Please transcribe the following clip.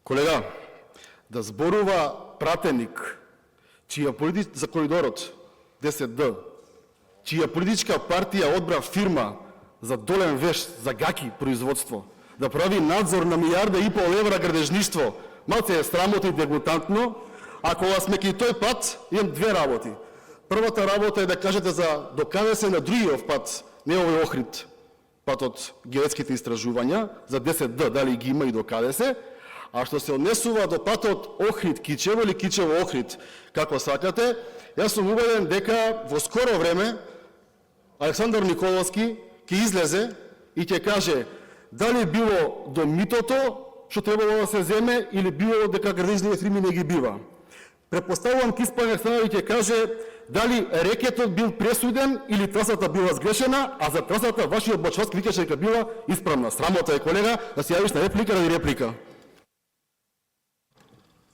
Колега, да зборува пратеник, за коридорот 10D, чија политичка партија одбра фирма за долен веш, за гаки производство, да прави надзор на 1,5 евра градежништво, малце е срамотно и дегутантно, а кога сме ки тој пат, имам две работи. Првата работа е да кажете за докаде се на другиот пат, не овој Охрид, патот геоетските истражувања, за 10D, дали ги има и докаде се, а што се однесува до патот Охрид-Кичево или Кичево-Охрид, како сакате, јас сум убеден дека во скоро време Александар Николовски ќе излезе и ќе каже дали било до митото што требало да се земе или било дека градежните фирми не ги бива. Предпоставувам ќе испадне Александар и ќе каже дали рекетот бил пресуден или трасата била сгрешена, а за трасата вашиот Бачовски викаше дека била исправна. Срамота е, колега, да се јавиш на реплика ради реплика.